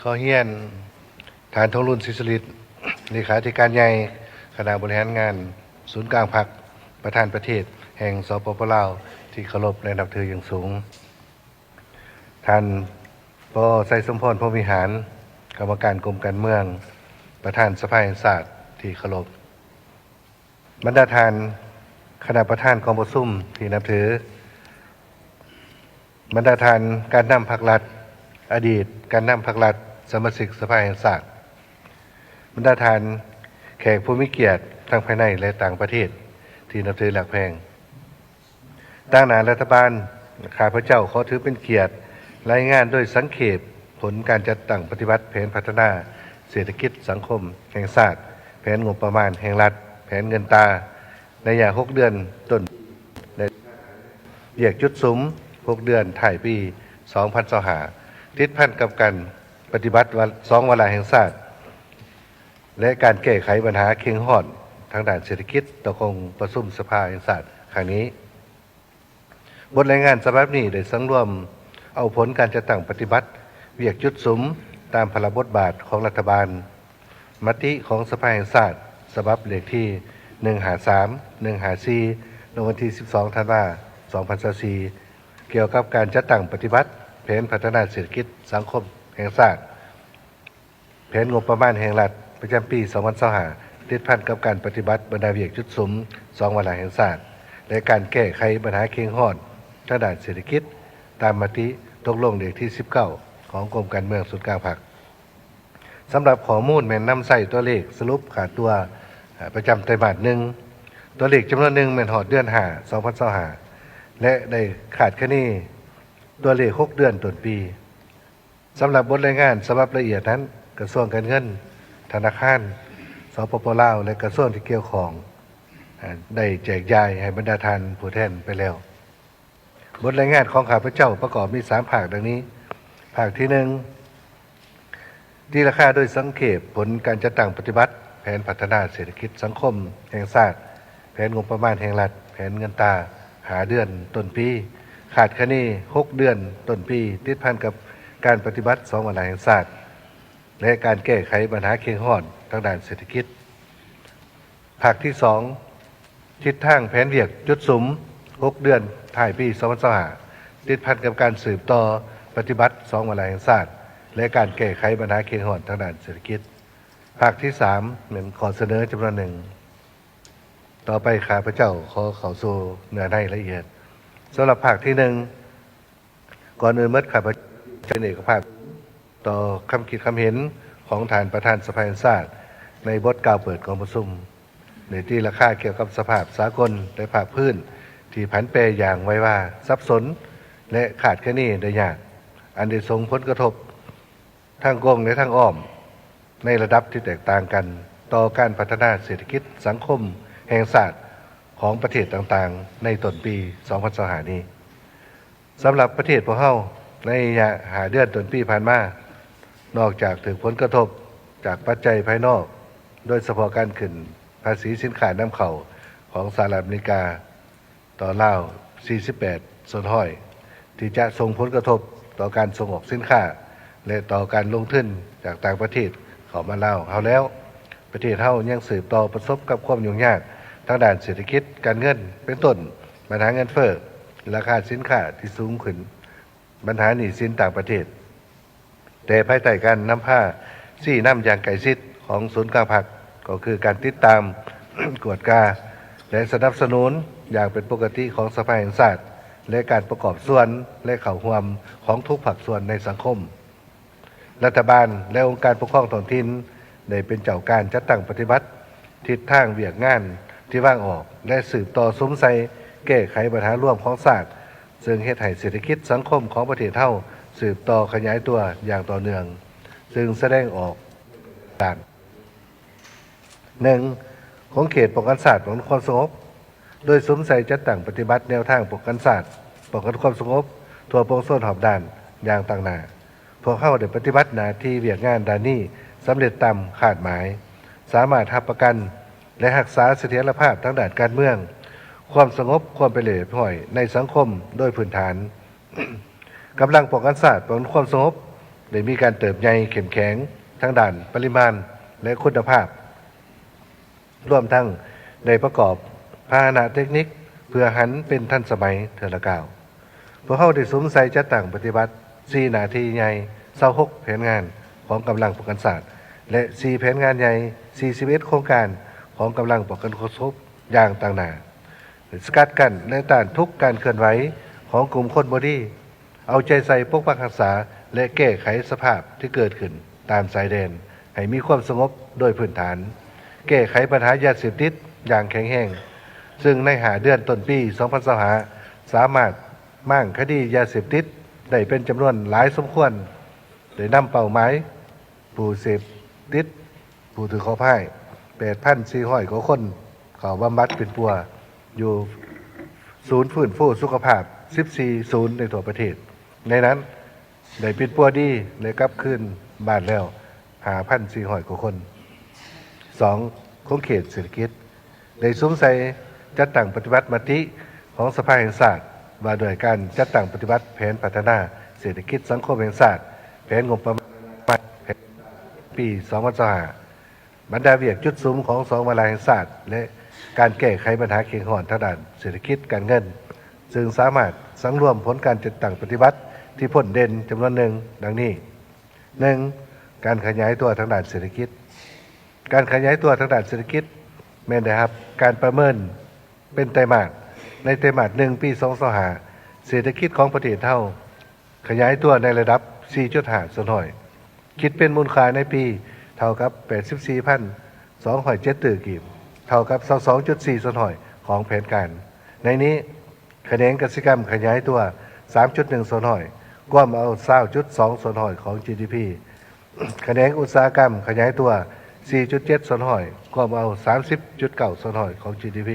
ขอเฮียนฐานทองรุ่นศิษริตเลขาธิการใหญ่คณะบริหารงานศูนย์กลางพรรคประธานประเทศแห่งสปป.ลาวที่เคารพและนับถืออย่างสูงท่านป.ไสยสมพรพรหมวิหารกรรมการกรมการเมืองประธานสภาแห่งชาติที่เคารพบรรดาท่านคณะประธานกองประชุมที่นับถือบรรดาท่านการนำพรรครัฐอดีตการนำพรรครัฐสมาชิกสภาแห่งชาติบรรดาท่านแขกผู้มีเกียรติทั้งภายในและต่างประเทศที่นับถือหลักแพงตั้งหน้ารัฐบาลข้าพเจ้าขอถือเป็นเกียรติรายงานโดยสังเขปผลการจัดตั้งปฏิบัติแผนพัฒนาเศรษฐกิจสังคมแห่งชาติแผนงบประมาณแห่งรัฐแผนเงินตราในระยะ6 เดือนต้นในเรียกจุดสุม6 เดือนถ่ายปี2025ติดพันกับการปฏิบัติ2 วาระแห่งชาติและการแก้ไขปัญหาเข่งฮอดทางด้านเศรษฐกิจต่อคงประชุมสภาแห่งชาติครั้งนี้บทรายงานฉบับนี้ได้สังรวมเอาผลการจัดตั้งปฏิบัติเวียกจุดสุมตามพระบทบาทของรัฐบาลมติของสภาแห่งชาติฉบับเลขที่153 154ลงวันที่12 ธันวาคม 2024เกี่ยวกับการจัดตั้งปฏิบัติแผนพัฒนาเศรษฐกิจสังคมแห่งชาติแผนงบประมาณแห่งรัฐประจำปี2025ติดพันกับการปฏิบัติบรรดาเวียกจุดสุม2 วาระแห่งชาติและการแก้ไขปัญหาเข่งฮอดทางด้านเศรษฐกิจตามมติตกลงเลขที่19ของกรมการเมืองศูนย์กลางพรรคสำหรับข้อมูลแม่นนำใส่ตัวเลขสรุปขาดตัวประจำไตรมาส1ตัวเลขจำนวนหนึ่งแม่นฮอดเดือน5 2025และได้ขาดคะเนตัวเลข6 เดือนต้นปีสำหรับบทรายงานฉบับละเอียดนั้นกระทรวงการเงินธนาคารสปป.ลาวและกระทรวงที่เกี่ยวข้องได้แจกจ่ายให้บรรดาท่านผู้แทนไปแล้วบทรายงานของข้าพเจ้าประกอบมี3 ภาคดังนี้ภาคที่1ที่ราคาโดยสังเขปผลการจัดตั้งปฏิบัติแผนพัฒนาเศรษฐกิจสังคมแห่งชาติแผนงบประมาณแห่งรัฐแผนเงินตราหาเดือนต้นปีขาดคะเน6 เดือนต้นปีติดพันกับการปฏิบัติ2 วาระแห่งชาติและการแก้ไขปัญหาเข่งฮอดทางด้านเศรษฐกิจภาคที่2ทิศทางแผนเวียกจุดสุม6 เดือนถ่ายปี2025ติดพันกับการสืบต่อปฏิบัติ2 วาระแห่งชาติและการแก้ไขปัญหาเข่งฮอดทางด้านเศรษฐกิจภาคที่3เหมือนขอเสนอจำนวนหนึ่งต่อไปข้าพเจ้าขอเข้าสู่เนื้อในละเอียดสำหรับภาคที่1ก่อนอื่นเมื่อข้าพเจ้าเป็นเอกภาพต่อคำคิดคำเห็นของท่านประธานสภาแห่งชาติในบทกล่าวเปิดกองประชุมในที่ราคาเกี่ยวกับสภาพสากลและภาคพื้นที่ผันแปรอย่างไว้ว่าสับสนและขาดคะเนได้ยากอันได้ส่งผลกระทบทางกงและทางอ้อมในระดับที่แตกต่างกันต่อการพัฒนาเศรษฐกิจสังคมแห่งชาติของประเทศต่างๆในต้นปี2025นี้สำหรับประเทศพวกเราในระยะ5 เดือนต้นปีผ่านมานอกจากถึงผลกระทบจากปัจจัยภายนอกโดยเฉพาะการขึ้นภาษีสินค้านำเข้าของสหรัฐอเมริกาต่อลาว48 ส่วนห้อยที่จะส่งผลกระทบต่อการส่งออกสินค้าและต่อการลงทุนจากต่างประเทศเข้ามาลาวเอาแล้วประเทศเฮายังสืบต่อประสบกับความยุ่งยากทางด้านเศรษฐกิจการเงินเป็นต้นปัญหาเงินเฟ้อราคาสินค้าที่สูงขึ้นปัญหาหนี้สินต่างประเทศแต่ภายใต้การนำผ้าซี่น้ำอย่างไก่ชิดของศูนย์กลางพรรคก็คือการติดตาม กวดกาและสนับสนุนอย่างเป็นปกติของสภาแห่งชาติและการประกอบส่วนและเข้าร่วมของทุกภาคส่วนในสังคมรัฐบาลและองค์การปกครองท้องถิ่นได้เป็นเจ้าการจัดตั้งปฏิบัติทิศทางเวียกงานที่ว่างออกและสืบต่อสมใส่แก้ไขปัญหาร่วมของชาติซึ่งเฮ็ดให้เศรษฐกิจสังคมของประเทศเฮาสืบต่อขยายตัวอย่างต่อเนื่องซึ่งแสดงออกต่าง1ของเขตป้องกันชาติของความสงบโดยสมใส่จัดตั้งปฏิบัติแนวทางป้องกันชาติป้องกันความสงบทั่วปวงชนรอบด้านอย่างต่างหน้าพวกเขาได้ปฏิบัติหน้าที่เวียกงานด้านนี้สำเร็จตามคาดหมายสามารถรับประกันและรักษาเสถียรภาพทางด้านการเมืองความสงบความเป็นเรียบร้อยในสังคมโดยพื้นฐาน กำลังป้องกันชาติป้องกันความสงบ ได้มีการเติบใหญ่เข้มแข็งทั้งด้านปริมาณและคุณภาพรวมทั้งได้ประกอบพาหนะเทคนิคเพื่อหันเป็นทันสมัยเทอละก้าวพวกเขาได้สวมใส่จัดตั้งปฏิบัติ4หน้าที่ใหญ่26แผนงานของกำลังป้องกันศาสตร์และ4แผนงานใหญ่41โครงการของกำลังป้องกันโคศบอย่างต่างหน้าสกัดกั้นและต้านทุกการเคลื่อนไหวของกลุ่มคนบอดี้เอาใจใส่ปกปักรักษาและแก้ไขสภาพที่เกิดขึ้นตามชายแดนให้มีความสงบโดยพื้นฐานแก้ไขปัญหายาเสพติดอย่างแข็งแรงซึ่งในเดือนต้นปี2025สามารถมั่งคดียาเสพติดได้เป็นจำนวนหลายสมควรโดยนำเป้าหมายผู้เสพติดผู้ถือข้อพ่าย8,400 กว่าคนเข้าบำบัดเป็นปัวอยู่ศูนย์ฟื้นฟูสุขภาพ14ศูนย์ในทั่วประเทศในนั้นได้เป็นปัวดีและกลับคืนบ้านแล้ว5,400 กว่าคน2ของเขตเศรษฐกิจได้สวมใส่จัดตั้งปฏิบัติมติของสภาแห่งชาติว่าด้วยการจัดตั้งปฏิบัติแผนพัฒนาเศรษฐกิจสังคมแห่งชาติแผนงบประมาณปี2025บรรดาเวียกจุดซุ้มของ2วาระแห่งชาติและการแก้ไขปัญหาเขียงห่อนทางด้านเศรษฐกิจการเงินซึ่งสามารถสังรวมผลการจัดตั้งปฏิบัติที่พ้นเด่นจำนวนหนึ่งดังนี้ 1. การขยายตัวทางด้านเศรษฐกิจการขยายตัวทางด้านเศรษฐกิจแม่นได้ครับการประเมินเป็นไตรมาสในไตรมาส1ปี2025เศรษฐกิจของประเทศเท่าขยายตัวในระดับ 4.5 ส่วนหน่อยคิดเป็นมูลค่าในปีเท่ากับ 84,207 ตื้อกีบเท่ากับ 22.4 ส่วนหน่อยของแผนการในนี้คะแนนกสิกรรมขยายตัว 3.1 ส่วนหน่อยรวมเอา 20.2 ส่วนหน่อยของ GDP คะแนนอุตสาหกรรมขยายตัว 4.7 ส่วนหน่อยรวมเอา 30.9 ส่วนหน่อยของ GDP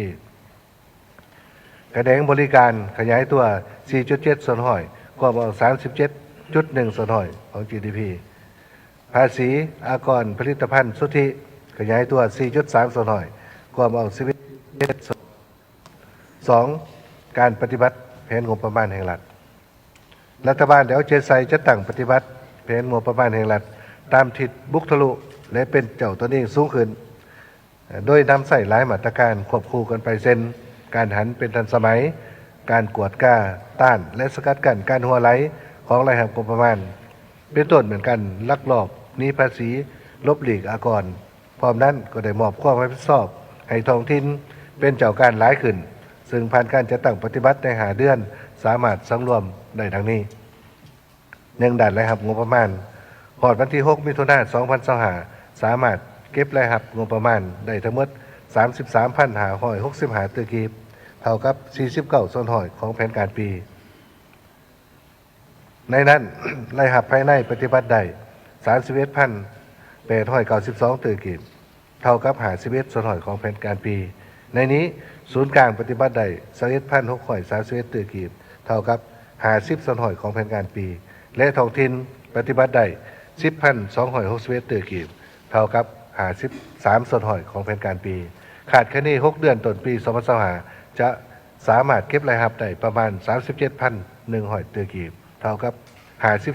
คะแนนบริการขยายตัว 4.7 ส่วนหน่อยรวมเอา 37.1 ส่วนหน่อยของ GDP ภาษีอากรผลิตภัณฑ์สุทธิขยายตัว 4.3 ส่วนหน่อยรวมเอา11 2. การปฏิบัติแผนงบประมาณแห่งรัฐรัฐบาลได้เอาใจใส่จัดตั้งปฏิบัติแผนงบประมาณแห่งรัฐตามทิศบุกทะลุและเป็นเจ้าตัวเองสูงขึ้นโดยนำใส่หลายมาตรการควบคู่กันไปเช่นการหันเป็นทันสมัยการกวดก้าต้านและสกัดกั้นการหัวไหลของรายหับงบประมาณเป็นต้นเหมือนกันลักลอบหนีภาษีลบหลีกอากรพร้อมนั้นก็ได้มอบความรับผิดชอบให้ท้องถิ่นเป็นเจ้าการหลายขึ้นซึ่งผ่านการจัดตั้งปฏิบัติในเดือนสามารถสังรวมได้ดังนี้1ด้านรายรับงบประมาณพอดวันที่6 มิถุนายน 2025สามารถเก็บรายรับงบประมาณได้ทั้งหมด 33,565 ตื้อกีบเท่ากับ 49 ส่วนหน่อยของแผนการปีในนั้น รายรับภายในปฏิบัติได้ 31,892 ตื้อกีบเท่ากับ 51 ส่วนหน่อยของแผนการปีในนี้ศูนย์กลางปฏิบัติได้ 21,631 ตื้อกีบเท่ากับ 50 ส่วนหน่อยของแผนการปีและท้องถิ่นปฏิบัติได้ 10,261 ตื้อกีบเท่ากับ 53 ส่วนหน่อยของแผนการปีขาดคะแนน6 เดือนต้นปี2025จะสามารถเก็บรายรับได้ประมาณ 37,100 ตื้อกีบเท่ากับ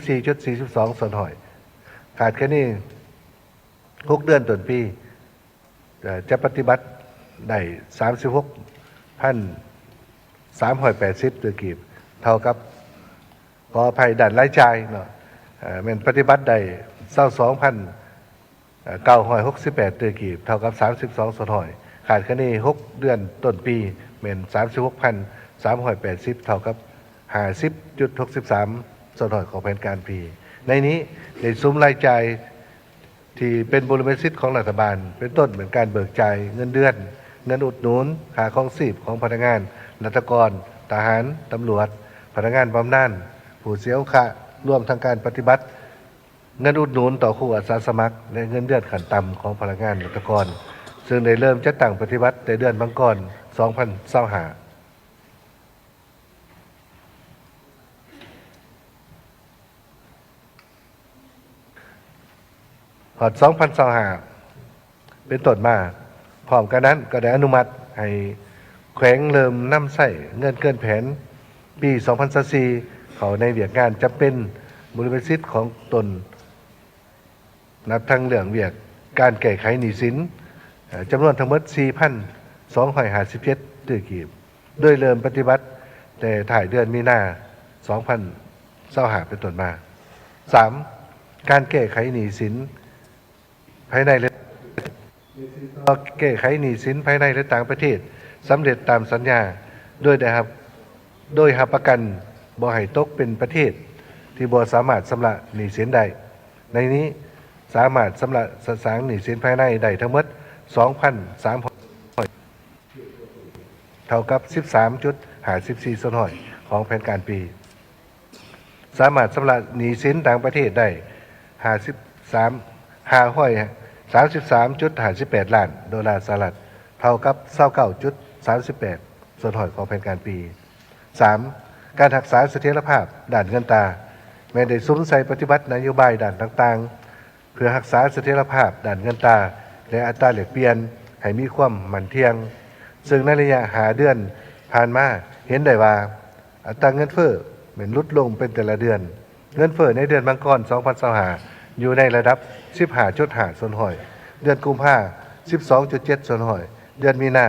54.42 ส่วนหน่อยขาดคะแนน6 เดือนต้นปีจะปฏิบัติได้ 36,380 ตื้อกีบเท่ากับขออภัยด้านรายจ่ายเนาะมันปฏิบัติได้ 22,968 ตื้อกีบเท่ากับ 32 ส่วนหน่อยขาดคะแนน6 เดือนต้นปีเป็น 36,380 เท่ากับ 50.63 ส่วนหน่อยของแผนการปีในนี้ในซุ้มรายจ่ายที่เป็นบริเวณสิทธิ์ของรัฐบาลเป็นต้นเหมือนการเบิกจ่ายเงินเดือนเงินอุดหนุนค่าครองชีพของพนักงานราชการทหารตำรวจพนักงานบำนาญผู้เสียโอกาสร่วมทางการปฏิบัติเงินอุดหนุนต่อครูอาสาสมัครและเงินเดือนขั้นต่ำของพนักงานราชการซึ่งได้เริ่มจัดตั้งปฏิบัติในเดือนมังกร2025พอด2025เป็นต้นมาพร้อมกันนั้นก็ได้อนุมัติให้แขวงเริ่มนำใช้เงินเกินแผนปี2024เขาในเวียกงานจะเป็นบริเวณสิทธิ์ของตน นับทั้งเรื่องเวียกการแก้ไขหนี้สินจำนวนทั้งหมด 4,257 ตื้อกีบโดยเริ่มปฏิบัติแต่ถ่ายเดือนมีนา2025เป็นต้นมา 3. การแก้ไขหนี้สินภายในและแก้ไขหนี้สินภายในและต่างประเทศสำเร็จตามสัญญาโดยหับประกันบ่ให้ตกเป็นประเทศที่บ่สามารถชำระหนี้สินได้ในนี้สามารถชำระสางหนี้สินภายในได้ทั้งหมด 2,300 เท่ากับ 13.54 ส่วนห้อยของแผนการปีสามารถชำระหนี้สินต่างประเทศได้33.58 ล้านดอลลาร์สหรัฐเท่ากับ 29.38 ส่วนห้อยของแผนการปี 3. การรักษาเสถียรภาพด้านเงินตราแม้ได้สวมใส่ปฏิบัตินโยบายด้านต่างๆเพื่อรักษาเสถียรภาพด้านเงินตราและอัตราแลกเปลี่ยนให้มีความมั่นเที่ยงซึ่งในระยะ5 เดือนผ่านมาเห็นได้ว่าอัตราเงินเฟ้อลดลงเป็นแต่ละเดือนเงินเฟ้อในเดือนมังกร2025อยู่ในระดับ 15.5 ส่วนห้อยเดือนกุมภาพันธ์ 12.7 ส่วนห้อยเดือนมีนา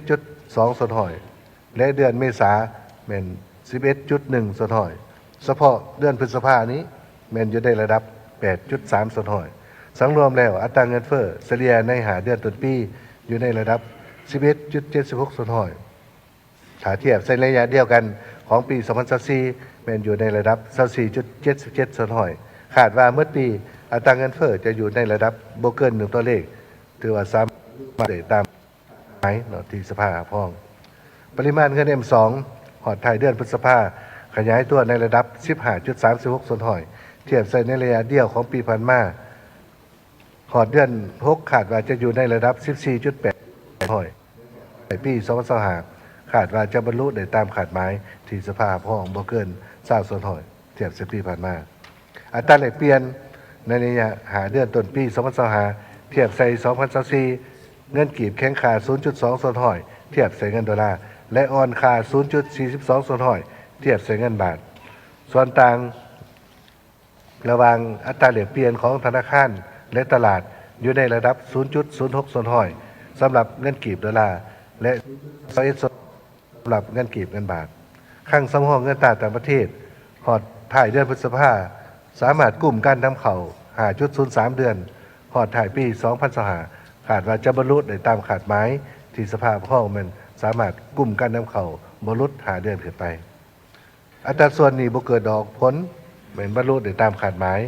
11.2 ส่วนห้อยและเดือนเมษาเป็น 11.1 ส่วนห้อยเฉพาะเดือนพฤษภาคมนี้อยู่ในระดับ 8.3 ส่วนห้อยสังรวมแล้วอัตราเงินเฟ้อเฉลี่ยใน5 เดือนต้นปีอยู่ในระดับ 11.76 ส่วนห้อยถ้าเทียบในระยะเดียวกันของปี 2024อยู่ในระดับ 24.77 ส่วนห้อยคาดว่าเมื่อปีอัตราเงินเฟ้อจะอยู่ในระดับบ่เกิน1ตัวเลขถือว่าสามารถได้ตามหมายที่สภาพ้องปริมาณเงิน M2 หอดท้ายเดือนพฤษภาขยายตัวในระดับ 15.36 ส่วนห้อยเทียบใส่ในระยะเดียวของปีผ่านมาหอดเดือน6ขาดว่าจะอยู่ในระดับ 14.8 ห้อยในปี2025ขาดว่าจะบรรลุได้ตามขาดหมายที่สภาพ้องบ่เกิน20ส่วนห้อยเทียบกับปีผ่านมาอัตราแลกเปลี่ยนในระยะ5 เดือนต้นปี2025เทียบใส่2024เงินกีบแข็งค่า 0.2 ส่วนห้อยเทียบใส่เงินดอลลาร์และอ่อนค่า 0.42 ส่วนห้อยเทียบใส่เงินบาทส่วนต่างระหว่างอัตราแลกเปลี่ยนของธนาคารและตลาดอยู่ในระดับ 0.06 ส่วนห้อยสำหรับเงินกีบดอลลาร์และ21สำหรับเงินกีบเงินบาทคลังสำรองเงินตราต่างประเทศหอดถ่ายเดือนพฤษภาสามารถกลุ่มการนำเข้า 5.03 เดือนหอดถ่ายปี2025ขาดว่าจะบรรลุได้ตามขาดหมายที่สภาพ้องมันสามารถกลุ่มการนำเข้าบรรลุ5 เดือนขึ้นไปอัตราส่วนนี้บ่เกิดดอกผลบรรลุได้ตามขาดหมาย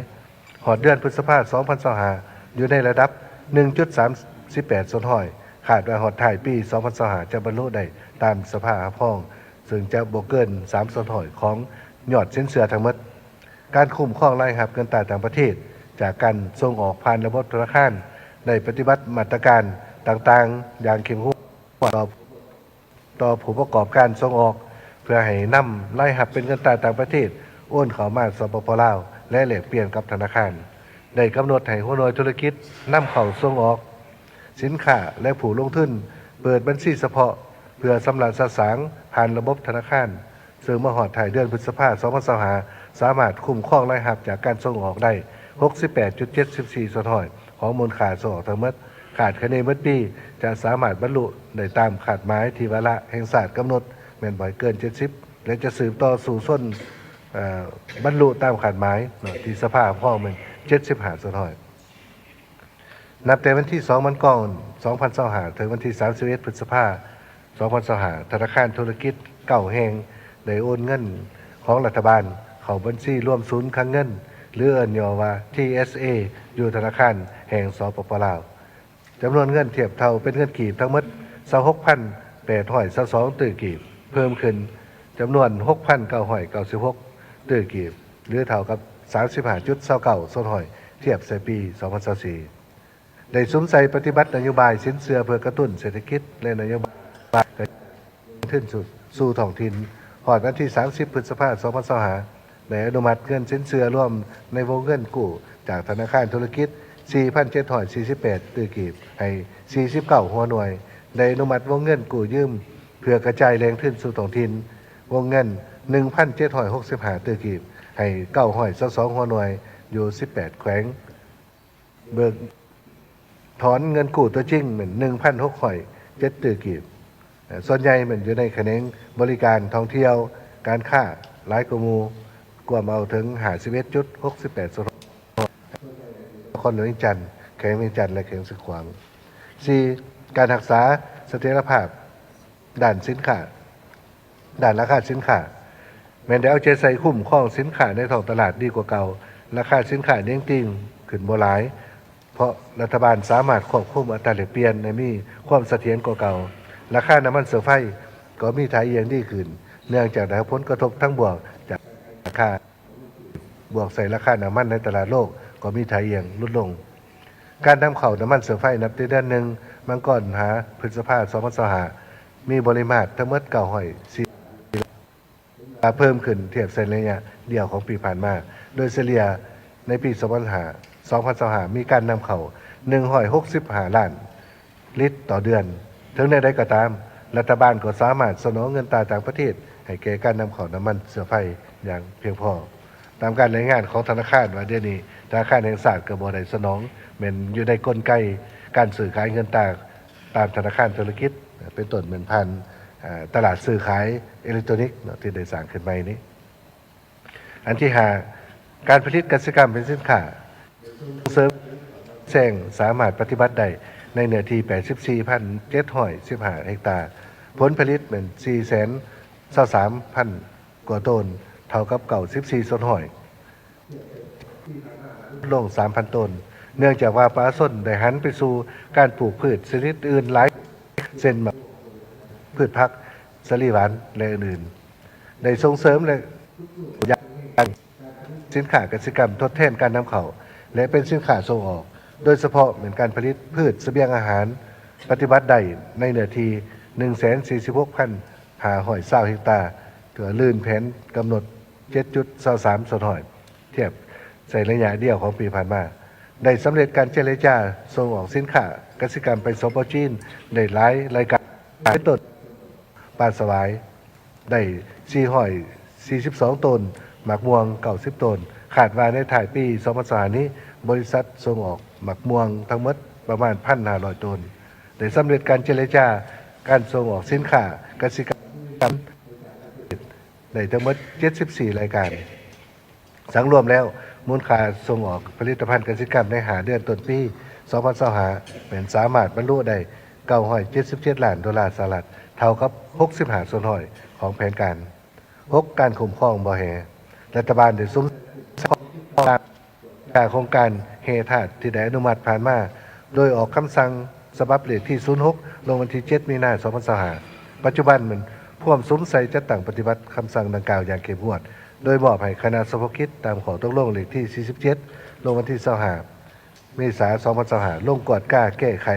หอดเดือนพฤษภาคม2025อยู่ในระดับ 1.38 ส่วนห้อยขาดว่าหอดถ่ายปี2025จะบรรลุได้ตามสภาพ้องซึ่งจะบ่เกิน3 ส่วนห้อยของยอดสินเชื่อทั้งหมดการคุ้มครองรายรับเงินตราต่างประเทศจากการส่งออกผ่านระบบธนาคารได้ปฏิบัติมาตรการต่างๆอย่างเข้มงวดต่อผู้ประกอบการส่งออกเพื่อให้นำรายรับเป็นเงินตราต่างประเทศโอนเข้ามาสปป.ลาวและแลกเปลี่ยนกับธนาคารได้กำหนดให้หัวหน่วยธุรกิจนำเข้าส่งออกสินค้าและผู้ลงทุนเปิดบัญชีเฉพาะเพื่อสำรับสางผ่านระบบธนาคารซึ่งเมื่อหอดถ่ายเดือนพฤษภาคม2025สามารถคุ้มครองรายรับจากการส่งออกได้ 68.74 ส่วนห้อยของมูลค่าส่งออกทั้งหมดขาดคะแนนเมื่อปีจะสามารถบรรลุได้ตามขาดหมายที่วาระแห่งศาสตร์กำหนดแม่นบ่อยเกิน70และจะสืบต่อสู่ส้นบรรลุตามขาดหมายที่สภาพ้องมัน75 ส่วนห้อยนับแต่วันที่2มันกอง2025ถึงวันที่31 พฤษภาคม2025ธนาคารธุรกิจ9 แห่งได้โอนเงินของรัฐบาลเข้าบัญชีร่วมศูนย์คลังเงินหรือเอิ้นย่อว่า TSA อยู่ธนาคารแห่งสปป.ลาวจำนวนเงินเทียบเท่าเป็นเงินกีบทั้งหมด 26,822 ตื้อกีบเพิ่มขึ้นจำนวน 6,996 ตื้อกีบหรือเท่ากับ 35.29 ส่วนห้อยเทียบใส่ปี 2024ได้สวมใส่ปฏิบัตินโยบายสินเชื่อเพื่อกระตุ้นเศรษฐกิจและนโยบายขึ้นสู่ท้องถิ่นหอดวันที่30 พฤษภาคม2025ได้อนุมัติเงินสินเชื่อร่วมในวงเงินกู้จากธนาคารธุรกิจ 4,748 ตื้อกีบให้49 หัวหน่วยได้อนุมัติวงเงินกู้ยืมเพื่อกระจายแรงขึ้นสู่ท้องถิ่นวงเงิน 1,765 ตื้อกีบให้922 หัวหน่วยอยู่18 แขวง เบิกถอนเงินกู้ตัวจริงเหมือน1,607ตื้อกีบส่วนใหญ่มันอยู่ในแขนงบริการท่องเที่ยวการค้าหลายกว่าหมู่กว่าเอาถึง51.68 คนเหนือจันทร์แข็งเวียงจันทร์และแข็งสึกขวาง 4. การรักษาเสถียรภาพด้านสินค้าด้านราคาสินค้าแม้ได้เอาใจใส่คุ้มครองสินค้าในท้องตลาดดีกว่าเก่าราคาสินค้าเด้งติ้งขึ้นบ่หลายเพราะรัฐบาลสามารถควบคุมอัตราแลกเปลี่ยนในมีความเสถียรกว่าเก่าราคาน้ำมันเสือไฟก็มีถ่ายเอียงดีขึ้นเนื่องจากได้รับผลกระทบทั้งบวกจากราคาบวกใส่ราคาน้ำมันในตลาดโลกก็มีถ่ายเอียงลดลงการนำเข้าน้ำมันเสือไฟนับแต่เดือนหนึ่งมังกรหาพฤษภาคม2565มีปริมาตรทั้งหมด904เพิ่มขึ้นเทียบเส้นระยะเดียวของปีผ่านมาโดยเฉลี่ยในปี2025มีการนำเข้า165ล้านลิตรต่อเดือนถึงในใดก็ตามรัฐบาลก็สามารถสนองเงินตราต่างประเทศให้แก่การนำเข้าน้ำมันเสือไฟอย่างเพียงพอตามการรายงานของธนาคารว่าเดือนนี้ธนาคารแห่งชาติก็บ่ได้สนองแม้นอยู่ในกลไกการซื้อขายเงินตราตามธนาคารธุรกิจเป็นต้นเหมือนพันตลาดซื้อขายอิเล็กทรอนิกส์ที่ได้สร้างขึ้นใหม่นี้อันที่5การผลิตกสิกรรมเป็นสินค้าเสริมแซงสามารถปฏิบัติได้ในเนื้อที่ 84,715 เฮกตาร์ผลผลิตเป็น423,000 กว่าต้นเท่ากับเก่า14ส่วนห้อยลง 3,000 ต้นเนื่องจากว่าปลาส้นได้หันไปสู่การปลูกพืชชนิดอื่นหลายเช่นพืชผักสลีหวานและอื่นๆได้ส่งเสริมและยังสินค้าเกษตรกรรมทดแทนการนำเข้าและเป็นสินค้าส่งออกโดยเฉพาะเหมือนการผลิตพืชเสบียงอาหารปฏิบัติได้ในเนื้อที่ 146,520 เฮกตาร์ถือลื่นแผนกำหนด 7.23 ส่วนห้อยเทียบใส่ระยะเดียวของปีผ่านมาได้สำเร็จการเจรจาส่งออกสินค้ากสิกรรมไปสปป.จีนได้หลายรายการเป็นต้นปลาสวายได้442 ตนหมักม่วง90 ตนขาดว่าในถ่ายปี2025นี้บริษัทส่งออกหมักม่วงทั้งหมดประมาณ 1,500 ตนได้สำเร็จการเจรจาการส่งออกสินค้ากสิกรรมได้ทั้งหมด74 รายการสังรวมแล้วมูลค่าส่งออกผลิตภัณฑ์เกษตรกรรมในเดือนต้นปี2025เป็นสามารถบรรลุได้977 ล้านดอลลาร์สหรัฐเท่ากับ65ส่วนห้อยของแผนการ6การคุ้มครองบ่อแหรัฐบาลได้ซุ้มโครงการเฮธาตุที่ได้อนุมัติผ่านมาโดยออกคำสั่งฉบับเลขที่06ลงวันที่7มีนาคม2025ปัจจุบันมันพ่วมซุ้มใส่จัดตั้งปฏิบัติคำสั่งดังกล่าวอย่างเข้มงวดโดยมอบให้คณะสภาคิดตามขอตกลงเลขที่47ลงวันที่25เมษายน2025ลงกวดกล้าแก้ไข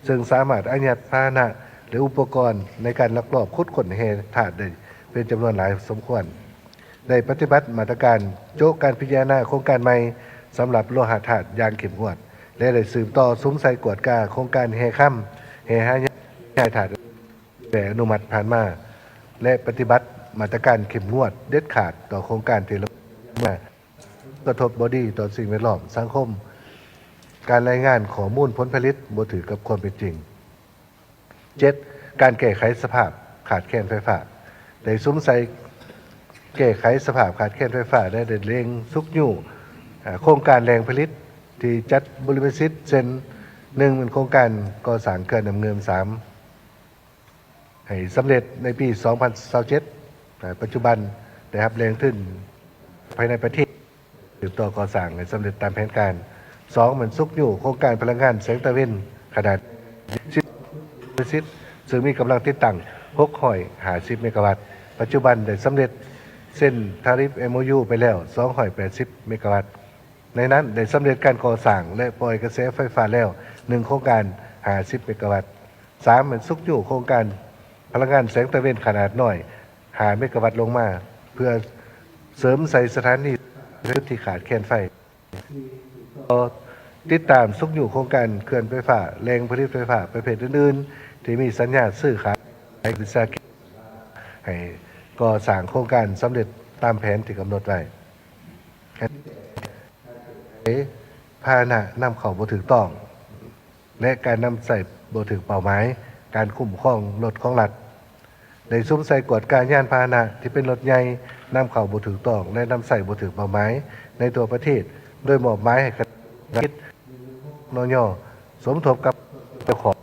ซึ่งสามารถอายัดพาหนะหรืออุปกรณ์ในการลักลอบขุดค้นเฮธาตุได้เป็นจำนวนหลายสมควรได้ปฏิบัติมาตรการโจ๊กการพิจารณาโครงการใหม่สำหรับโลหะธาตุอย่างเข้มงวดและได้สืบต่อซุ้มใส่กวดกล้าโครงการเฮค่ำเฮหายธาตุแต่อนุมัติผ่านมาและปฏิบัติมาตรการเข้มงวดเด็ดขาดต่อโครงการที่มากระทบบอดี้ต่อสิ่งแวดล้อมสังคมการรายงานข้อมูลผลผลิตบ่ถือกับความเป็นจริง 7. การแก้ไขสภาพขาดแคลนไฟฟ้าได้ซุ้มใส่แก้ไขสภาพขาดแคลนไฟฟ้าได้เร่งสุกยู่โครงการแรงผลิตที่จัดบริษัทเซน1เป็นโครงการก่อสร้างเขื่อนน้ำเงิม3ให้สำเร็จในปี2027ปัจจุบันได้รับแรงขึ้นภายในประเทศสืบต่อก่อสร้างให้สำเร็จตามแผนการ2เหมือนสุกยู่โครงการพลังงานแสงตะวันขนาด10 บริษัทซึ่งมีกำลังติดตั้ง650 เมกะวัตต์ปัจจุบันได้สำเร็จเส้นทาริฟ MOU ไปแล้ว280 เมกะวัตต์ในนั้นได้สำเร็จการก่อสร้างและปล่อยกระแสไฟฟ้าแล้ว1โครงการ50 เมกะวัตต์3เหมือนสุกยู่โครงการพลังงานแสงตะวันขนาดน้อย5 เมกะวัตต์ลงมาเพื่อเสริมใส่สถานีที่ขาดแคลนไฟติดตามสุกอยู่โครงการเขื่อนไฟฟ้าแรงผลิตไฟฟ้าประเภทอื่นๆที่มีสัญญาซื้อขายวิสาหกิจให้ก่อสร้างโครงการสำเร็จตามแผนที่กำหนดไว้ พาหนะนำเข้าบ่ถูกต้องและการนำใส่บ่ถูกเป้าหมายการคุ้มครองรถของรัฐได้ซุ่มใส่กวดการยานพาหนะที่เป็นรถใหญ่นำเข้าบ่ถูกต้องและนำใส่บ่ถูกเป้าหมายในตัวประเทศโดยมอบหมายให้คณะนย.สมทบกับเจ้าของ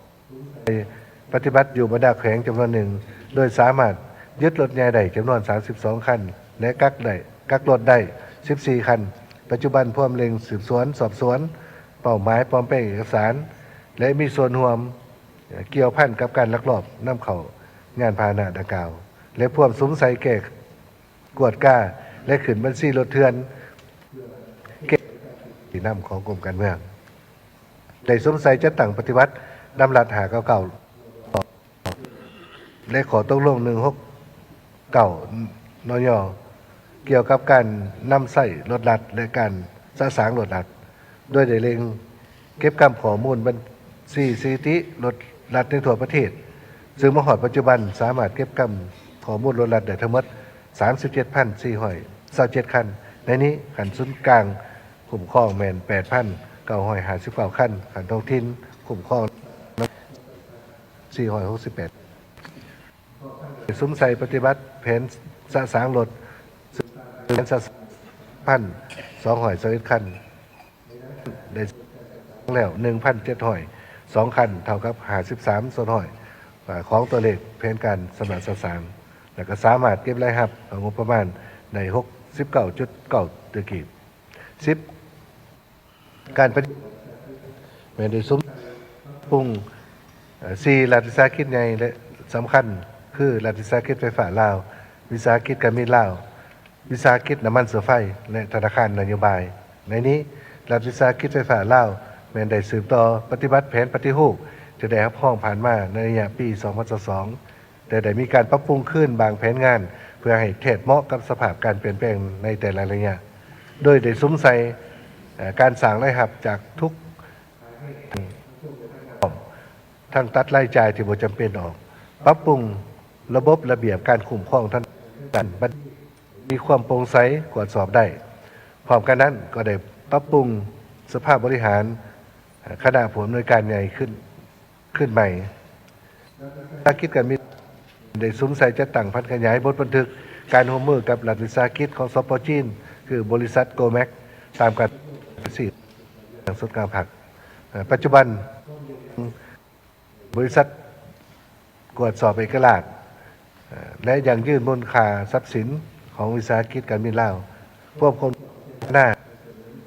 ปฏิบัติอยู่บรรดาแขวงจำนวนหนึ่งโดยสามารถยึดรถใหญ่ได้จำนวน32คันและกักรถได้14คันปัจจุบันพร้อมเล็งสืบสวนสอบสวนเป้าหมายปลอมแปลงเอกสารและมีส่วนร่วมเกี่ยวพันกับการลักลอบนำเข้างานพาหนะดังกล่าวและพวมสงสัยแก่กวดก้าและขึ้นบัญชีรถเถื่อนเก็บที่นำของกรมการเมืองได้สงสัยจะตั้งปฏิวัตินำรัฐหาเก่าและขอตกลง169นย.เกี่ยวกับการนำใส่รถรัฐและการสะสางรถรัฐด้วยได้เล็งเก็บกำข้อมูลบัญชีสถิติรถรัฐในทั่วประเทศซึ่งมาหอดปัจจุบันสามารถเก็บกำข้อมูลรถรัฐได้ทั้งหมด 37,427 คันในนี้ขันศูนย์กลางคุ้มครองแมน 8,959 คันขันท้องถิ่นคุ้มครอง468ซุ้มใส่ปฏิบัติแผนสะสางรถแผนสะ1,221 คันได้แล้ว1,702 คันเท่ากับ53ส่วนห้อยของตัวเลขแผนการสำหรับสะสางแล้วก็สามารถเก็บรายรับงบประมาณใน 69.9 ตะกี้10การปฏิบัติแม้ได้ซุ้มปรุง4รัฐวิสาหกิจใหญ่และสำคัญคือรัฐวิสาหกิจไฟฟ้าลาววิสาหกิจการบินลาววิสาหกิจน้ำมันเสือไฟและธนาคารนโยบายในนี้รัฐวิสาหกิจไฟฟ้าลาวแม้ได้สืบต่อปฏิบัติแผนปฏิรูปจะได้รับห้องผ่านมาในระยะปี2022แต่ได้มีการปรับปรุงขึ้นบางแผนงานเพื่อให้เทศเหมาะกับสภาพการเปลี่ยนแปลงในแต่ละระยะโดยได้ซุ้มใส่การสั่งรายรับจากทุกทั้งตัดรายจ่ายที่บ่จำเป็นออกปรับปรุงระบบระเบียบการคุ้มครองท่านมีความโปร่งใสตรวจสอบได้พร้อมกันนั้นก็ได้ปรับปรุงสภาพบริหารคณะผู้อำนวยการใหญ่ขึ้นใหม่นักคิดกันมีได้ซุ้มใส่จะตั้งพันขยายบทบันทึกการร่วมมือกับรัฐวิสาหกิจของสป.จีนคือบริษัทโกแม็กตามการสิทธิ์ทางสุดกลางผักปัจจุบันบริษัทตรวจสอบเอกราชและยังยื่นมูลค่าทรัพย์สินของวิสาหกิจการบินลาวพวกคนหน้า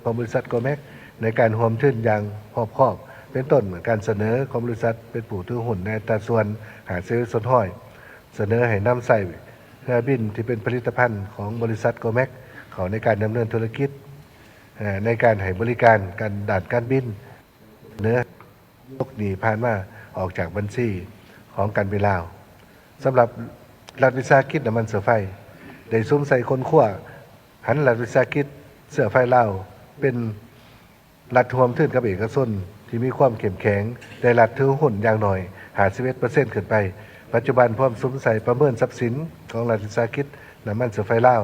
ของบริษัทโกแม็กในการรวมทุนอย่างรอบคอบเป็นต้นเหมือนการเสนอของบริษัทเป็นผู้ถือหุ้นในอัตราส่วนหาซื้อส่วนห้อยเสนอให้นำใส่เครื่องบินที่เป็นผลิตภัณฑ์ของบริษัทโกแม็กเขาในการดำเนินธุรกิจในการให้บริการการด่านการบินเนื้อยกหนีผ่านมาออกจากบัญชีของการบินลาวสำหรับรัฐวิสาหกิจน้ำมันเสือไฟได้ซุ้มใส่คนขั้วหันรัฐวิสาหกิจเสือไฟลาวเป็นรัฐรวมทุนกับเอกชนที่มีความเข้มแข็งได้รัฐถือหุ้นอย่างหน่อย51%ขึ้นไปปัจจุบันพร้อมซุ้มใส่ประเมินทรัพย์สินของรัฐวิสาหกิจน้ำมันเสือไฟลาว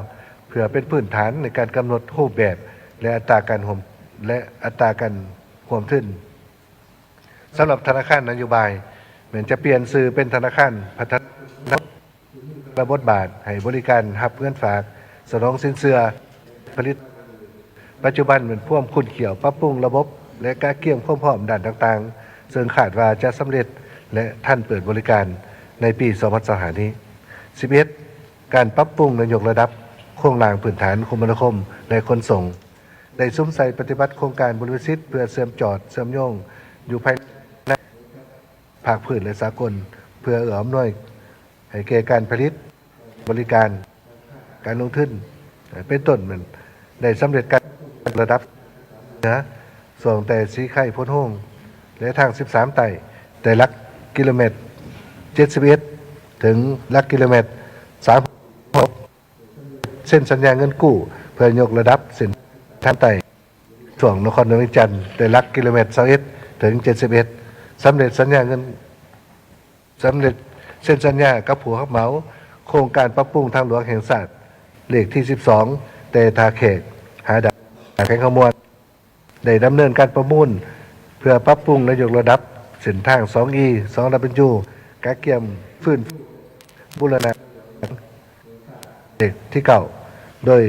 เพื่อเป็นพื้นฐานในการกำหนดรูปแบบและอัตราการรวมทุนสำหรับธนาคารนโยบายเหมือนจะเปลี่ยนชื่อเป็นธนาคารพัฒนาบทบาทให้บริการรับเงินฝากสนองสินเชื่อผลิตปัจจุบันเหมือนพ่วงคุณเขียวปรับปรุงระบบและการเกี่ยมความพร้อมด้านต่างๆซึ่งขาดว่าจะสำเร็จและท่านเปิดบริการในปี2025นี้11การปรับปรุงและยกระดับโครงสร้างพื้นฐานคมนาคมและขนส่งได้ซุ้มใส่ปฏิบัติโครงการบริษัทเพื่อเชื่อมโยงอยู่ภายในภาคพื้นและสากลเพื่ออำนวยให้แก่การผลิตบริการการลงทุนเป็นต้นมันได้สำเร็จการระดับนะส่วนแต่สีไข่พ้นห้องและทาง13ไต่แต่ลักกิโลเมตร71ถึงลักกิโลเมตร36เส้นสัญญาเงินกู้เพื่อยกระดับเส้นทางไต่ส่วนนครนายกจันทร์แต่ลักกิโลเมตร21ถึง71สำเร็จเส้นสัญญากับผู้รับเหมาโครงการปรับปรุงทางหลวงแห่งชาติเลขที่12แต่ทาเขกหาดาแข่งขมวด ได้ดำเนินการประมูลเพื่อปรับปรุงและยกระดับเส้นทาง 2E 2W กะเกียมฟื้นบูรณะเด็กที่เก่าโดย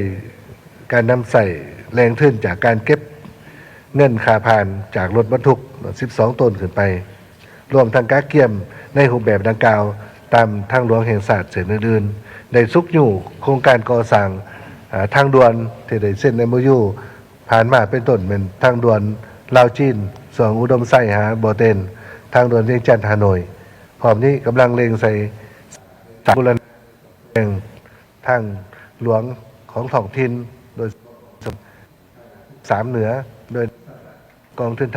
การนำใส่แรงทึ่นจากการเก็บเงินค่าผ่านจากรถบรรทุก 12 ตนขึ้นไปรวมทั้งกะเกียมในรูปแบบดังกล่าวตามทางหลวงแห่งชาติเส้นอื่นๆได้ซุกอยู่โครงการก่อสร้างทางด่วนที่ได้เส้น MOU ผ่านมาเป็นต้นเป็นทางด่วนลาวจีนส่วนอุดมไส้หาบ่อเต็นทางด่วนเวียงจันทน์ฮานอยพร้อมนี้กำลังเล็งใส่บูรณะทางหลวงของท้องถิ่นโดย3เหนือโดยกองทุน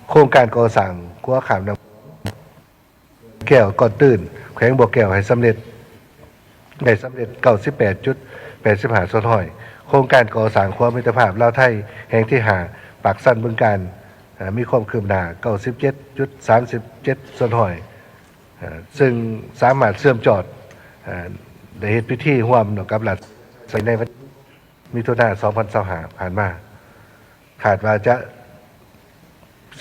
โครงการก่อสร้างกัวขามน้ำแก้วก่อนตื่นแขวงบ่อแก้วให้สำเร็จได้สำเร็จ 98.85 ส่วนห้อยโครงการก่อสร้างความมิตรภาพลาวไทยแห่งที่5ปากสั้นบึงการมีความคืบหน้า 97.37 ส่วนห้อยซึ่งสามารถเชื่อมจอดได้เฮ็ดพิธีร่วมกับรัฐใส่ในวันมิถุนายน 2025 ผ่านมาขาดว่าจะ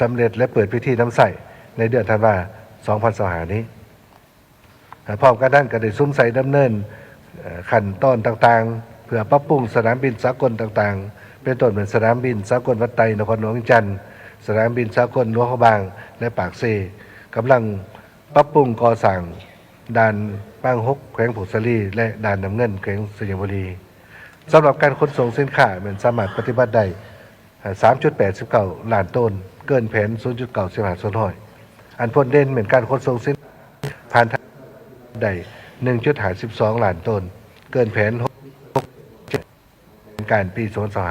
สำเร็จและเปิดพิธีน้ำใสในเดือนธันวาคม 2025 นี้พร้อมกันนั้นก็ได้ซุ้มใส่ดำเนินขั้นตอนต่างๆเพื่อปรับปรุงสนามบินสากลต่างๆเป็นต้นเป็นสนามบินสากลวัดไตนครหลวงจันทร์สนามบินสากลหลวงพระบางและปากเซกำลังปรับปรุงก่อสร้างด่านปางฮกแขวงผุสลีและด่านน้ำเงินแขวงสยามบุรีสำหรับการขนส่งสินค้ามันสามารถปฏิบัติได้ 3.89 ล้านต้นเกินแผน 0.95 ส่วนห้อยอันพ้นเด่นเหมือนการขนส่งสินผ่านทางได้ 1.52 ล้านต้นเกินแผนการปี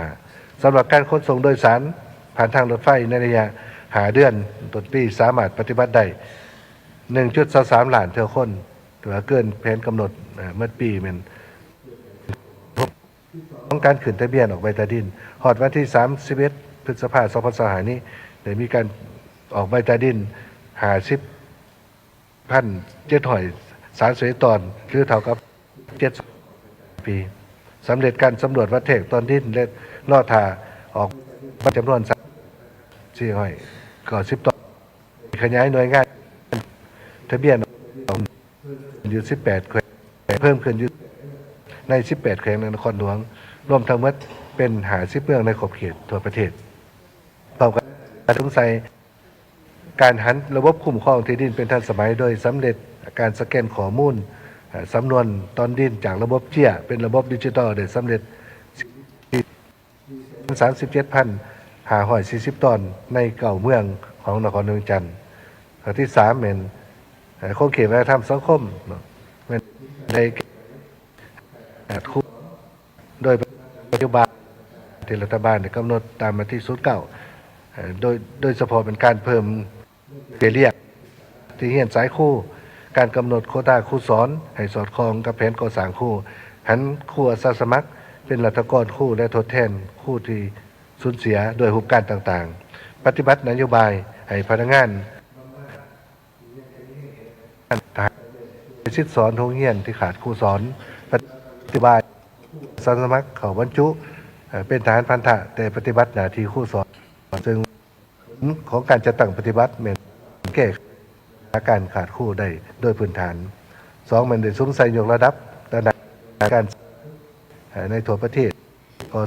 2025 สำหรับการขนส่งโดยสารผ่านทางรถไฟในระยะ5 เดือนต้นปีสามารถปฏิบัติได้ 1.23 ล้านเที่ยวคนถือว่าเกินแผนกำหนดเมื่อปีเป็นของการขึ้นทะเบียนออกใบตาดินฮอดวันที่ 31 พฤษภาคม 2025 นี้ได้มีการออกใบตาดิน 50,700 ตอนหรือเท่ากับ7 ปีสำเร็จการสำรวจวัดเทกตอนดินและลอดทาออกจำนวน400ก่อ10 ตอนขยายหน่วยงานทะเบียนอยู่18 แขวงเพิ่มขึ้นอยู่ใน18 แขวงในนครหลวงรวมทั้งหมดเป็น50 เมืองในขอบเขตทั่วประเทศต่อการสงสัยการหันระบบคุ้มครองที่ดินเป็นทันสมัยโดยสำเร็จการสแกนข้อมูลสำนวนตอนดินจากระบบเจียเป็นระบบดิจิทัลได้สำเร็จ 37,540 ตอนใน9 เมืองของนครหลวงจันทร์ข้อที่3เป็นโครงเขตวัฒนธรรมสังคมในคู่โดยนโยบายที่รัฐบาลได้กำหนดตามมาที่09โดยเฉพาะเป็นการเพิ่มเรียกที่เรียนสายคู่การกำหนดโควต้าครูสอนให้สอดคล้องกับแผนก่อสร้างคู่หันครูอาสาสมัครเป็นรัฐกรคู่และทดแทนคู่ที่สูญเสียโดยรูปการต่างๆปฏิบัตินโยบายให้พนักงานสิทธิสอนโรงเรียนที่ขาดครูสอนปฏิบัติอาสาสมัครเขาบรรจุเป็นทหารพันธะแต่ปฏิบัติหน้าที่ครูสอนซึ่งของการจะตั้งปฏิบัติเป็นแก้อาการขาดคู่ได้โดยพื้นฐาน2มันได้ซุ้มใส่ยกระดับการในทั่วประเทศก็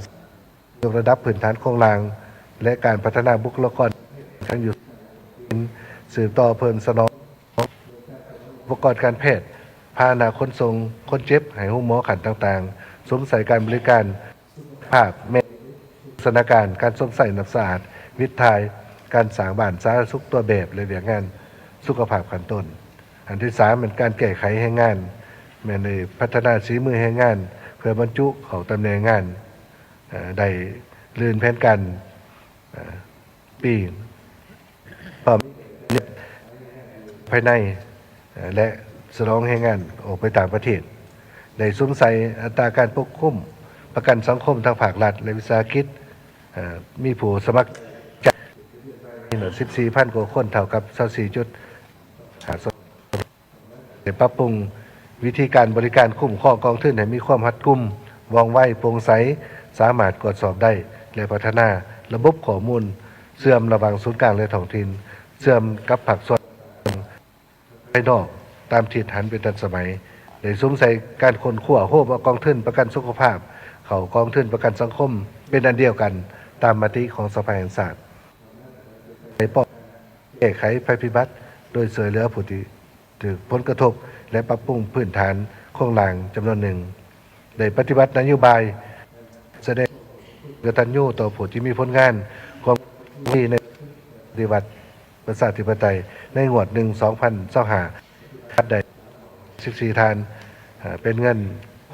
ยกระดับพื้นฐานโครงรางและการพัฒนาบุคลากรทั้งอยู่สืบต่อเพิ่มสนองอุปกรณ์การแพทย์พาหนะขนส่งคนเจ็บให้ห้องหมอขันต่างๆสวมใส่การบริการภาพแม่สถานการณ์การสวมใส่น้ำสะอาดวิทยการสร้างบ้านสาธารณสุขตัวแบบและเวียงงานสุขภาพขั้นต้นอันที่3เป็นการแก้ไขให้งานแม่ในพัฒนาฝีมือให้งานเพื่อบรรจุเข้าตำแหน่งงานได้ลื่นแผนการปีพร้อมภายในและสนองให้งานออกไปต่างประเทศได้ซุ้มใส่อัตราการปกคุ้มประกันสังคมทางภาครัฐและวิสาหกิจมีผู้สมัคร14,000 กว่าคนเท่ากับ24.5ปรับปรุงวิธีการบริการคุ้มครองกองทุนให้มีความรัดกุมว่องไวโปร่งใสสามารถตรวจสอบได้ และพัฒนาระบบข้อมูลเชื่อมระหว่างศูนย์กลางและท้องถิ่นเชื่อมกับภาคส่วนภายนอกตามทิศหันเป็นทันสมัยได้สวมใส่การคนขั้วโฮบกองทุนประกันสุขภาพเขากองทุนประกันสังคมเป็นอันเดียวกันตามมติของสภาแห่งชาติในป้องแก้ไขภัยพิบัติโดยช่วยเหลือผู้ที่ถูกผลกระทบและปรับปรุงพื้นฐานโครงสร้างจำนวนหนึ่งได้ปฏิบัตินโยบายแสดงกตัญญูต่อผู้ที่มีผลงานความดีในปฏิบัติประชาธิปไตยในงวด1/2025คัดได้14ทานเป็นเงิน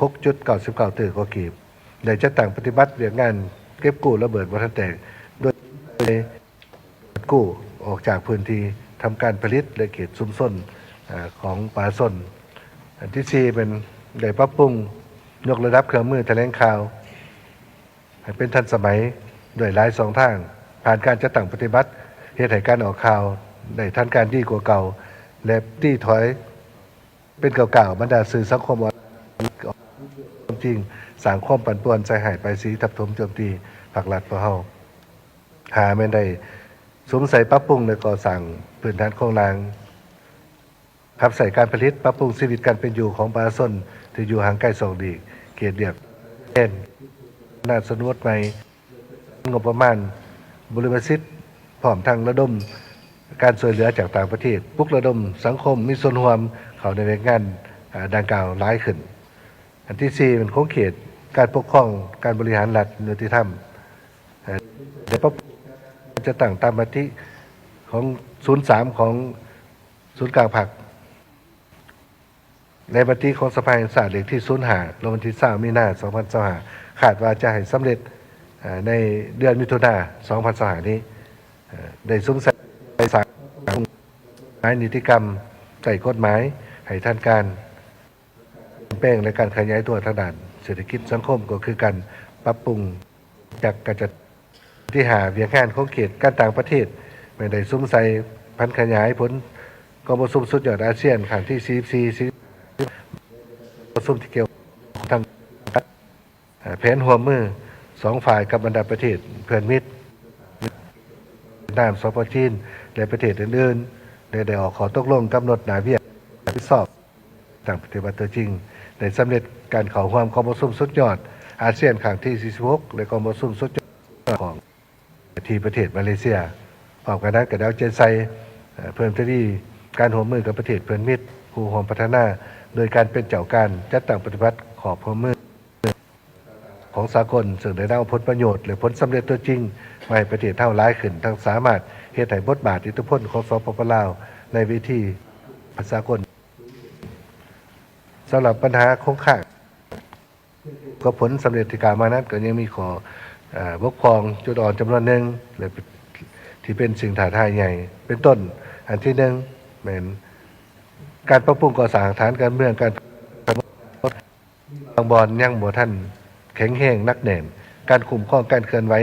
6.99 ตื้อกว่ากีบได้จัดตั้งปฏิบัติเรื่องงานเก็บกู้ระเบิดวัตถุแตกโดยกู้ออกจากพื้นที่ทำการผลิตและเขตชุมชนของป่าสนอันที่4เป็นได้ปรับปรุงยกระดับเครื่องมือแถลงข่าวให้เป็นทันสมัยโดยหลายสองทางผ่านการจัดตั้งปฏิบัติเหตุให้การออกข่าวได้ทันการดีกว่าเก่าและที่ถอยเป็นเก่าๆบรรดาสื่อสังคมจริงสร้างความปั่นป่วนใจหายไปสีทับถมโจมตีผักหลัดพวกเฮาหาไม่ได้สวมใส่ปรับปรุงและก่อสร้างพื้นฐานโครงสร้างขับใส่การผลิตปรับปรุงชีวิตการเป็นอยู่ของประชาชนที่อยู่ห่างไกลสองดีเขตเรียบเช่นนาสนุนใหม่งบประมาณบริษัทพร้อมทางระดมการช่วยเหลือจากต่างประเทศปลุกระดมสังคมมีส่วนร่วมเข้าในงานดังกล่าวหลายขึ้นอันที่4เป็นของเขตการปกครองการบริหารรัฐยุติธรรมแต่ปจะตั้งตามมติของ03ของศูนย์กลางภาคในมติของสภาแห่งชาติเลขที่05ลงวันที่20มีนาคม2025คาดว่าจะให้สำเร็จในเดือนมิถุนายน2025นี้ได้สวมใส่สารหมายนิติกรรมใส่กฎหมายให้ทันการแป้งและการขยายตัวทางด้านเศรษฐกิจสังคมก็คือการปรับปรุงจากการจัดที่หาเวียงงานของเขตการต่างประเทศไม่ได้สวมใส่พันขยายผลกองประชุมสุดยอดอาเซียนครั้งที่44ประชุมที่เกี่ยวทางแผนหัวมือ2ฝ่ายกับบรรดาประเทศเพื่อนมิตรนามสปจีนและประเทศอื่นๆได้ออกขอตกลงกำหนดหน้าเวียกพิสอบต่างปฏิบัติตัวจริงได้สำเร็จการเข้าร่วมกองประชุมสุดยอดอาเซียนครั้งที่46และกองประชุมสุดยอดของที่ประเทศมาเลเซียพร้อมกันนั้นก็ได้เอาใจใส่เพิ่มทวีการร่วมมือกับประเทศเพื่อนมิตรผู้ร่วมพัฒนาโดยการเป็นเจ้าการจัดตั้งปฏิบัติขอร่วมมือของสากลซึ่งได้เอาผลประโยชน์หรือผลสำเร็จตัวจริงมาให้ประเทศเท่าร้ายขึ้นทั้งสามารถเฮ็ดให้บทบาทอิทธิพลของสปปลาวในวิธีสากลสำหรับปัญหาคงค้างก็ผลสำเร็จที่กล่าวมานั้นก็ยังมีข้อบกพร่องจุดอ่อนจำนวนหนึ่งหรือที่เป็นสิ่งท้าทายใหญ่เป็นต้นอันที่หนึ่งเหมือนการปรับปรุงก่อสร้างฐานการเมืองการบางบอลยังบ่ท่านแข็งแรงนักแน่นการคุ้มครองการเคลื่อนไหว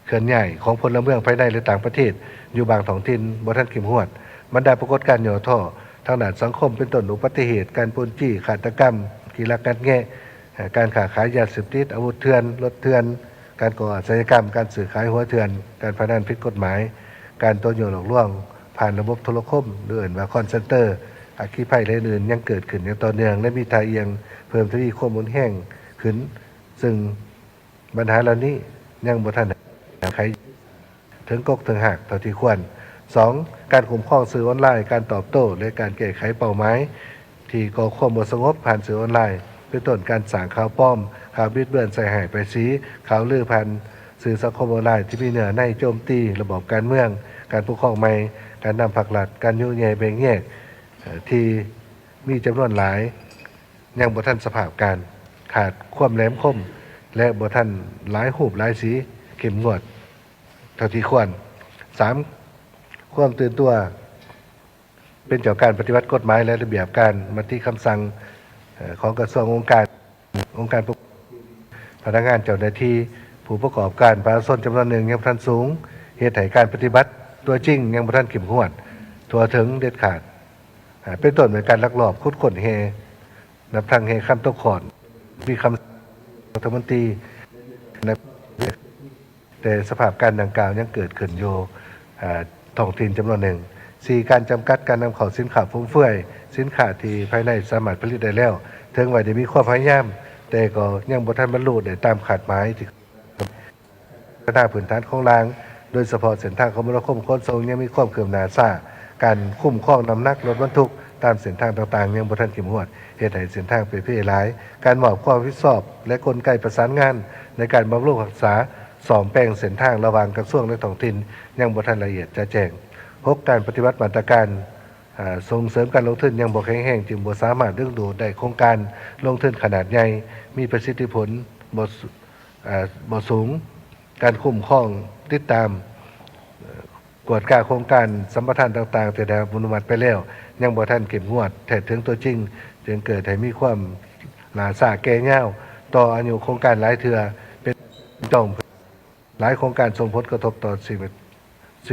เคลื่อนย้ายของพลเมืองภายในหรือต่างประเทศอยู่บางท้องถิ่นบ่ท่านเข้มงวดบรรดาปรากฏการณ์ย่อท่อทางด้านสังคมเป็นต้นอุบัติเหตุการปล้นจี้ฆาตกรรมกีฬาการแง่การค้าขายยาเสพติดอาวุธเถื่อนรถเถื่อนการก่ออาชญากรรมการสื่อขายหัวเถื่อนการพนันผิดกฎหมายการตัวโยนหลอกลวงผ่านระบบโทรคมหรือว่าคอนเซ็นเตอร์อัคคีภัยและอื่นยังเกิดขึ้นอย่างต่อเนื่องและมีท่าเอียงเพิ่มทวีความรุนแรงขึ้นซึ่งปัญหาเหล่านี้ยังบ่ทันใครถึงกกถึงหักเท่าที่ควร 2. การคุ้มครองสื่อออนไลน์การตอบโต้และการแก้ไขเป้าหมายที่ก่อความบ่สงบผ่านสื่อออนไลน์เป็นต้นการสร้างข่าวปลอมข่าวบิดเบือนใส่หายไปสีข่าวลือผ่านสื่อสังคมออนไลน์ที่มีเนื้อในโจมตีระบบการเมืองการปกครองใหม่การนำผลักดันการยุ่งแย่แบ่งแยกที่มีจำนวนหลายยังบ่ทันสภาพการขาดความแหลมคมและบ่ทันหลายรูปหลายสีเข้มงวดเท่าที่ควร 3. ความตื่นตัวเป็นเจ้าการปฏิบัติกฎหมายและระเบียบการมติคำสั่งของกระทรวงองค์การพนักงานเจ้าหน้าที่ผู้ประกอบการประชาชนจำนวนหนึ่งยังบ่ทันสูงเหตุให้การปฏิบัติตัวจริงยังบ่ทันเข้มงวดทั่วถึงเด็ดขาดเป็นต้นในการลักลอบขุดค้นเฮนับทางเฮคำตกขอนมีคำรัฐมนตรีใน แต่สภาพการดังกล่าวยังเกิดขึ้นอยู่ท้องถิ่นจำนวนหนึ่ง 4. การจำกัดการนำเข้าสินค้าฟุ่มเฟือยสินค้าที่ภายในสามารถผลิตได้แล้วถึงไว้ได้มีความพยายามแต่ก็ยังบ่ทันบรรลุได้ตามคาดหมายที่พัฒนาพื้นฐานของรางโดยเฉพาะเส้นทางคมนาคมขนส่งยังมีความเกื่อมหนาช้าการคุ้มครองน้ำหนักรถบรรทุกตามเส้นทางต่างๆยังบ่ทันเข้มงวดเหตุให้เส้นทางเปเพ่หลายการมอบความรับผิดชอบและกลไกประสานงานในการบำรุงรักษาซ่อมแปลงเส้นทางระหว่างกระทรวงและท้องถิ่นยังบ่ทันละเอียดจะแจ้ง 6. การปฏิบัติมาตรการส่งเสริมการลงทุนยังบ่แข็งแรงจึงบ่สามารถดึงดูดได้โครงการลงทุนขนาดใหญ่มีประสิทธิผลบ่สูงการคุ้มครองติดตามกวดกาโครงการสัมปทานต่างๆที่ได้อนุมัติไปแล้วยังบ่ทันเข้มงวดแท้ถึงตัวจริงจึงเกิดให้มีความล่าช้าแก่ยาวต่ออายุโครงการหลายเทื่อเป็นต้องหลายโครงการส่งผลกระทบต่อสิ่ง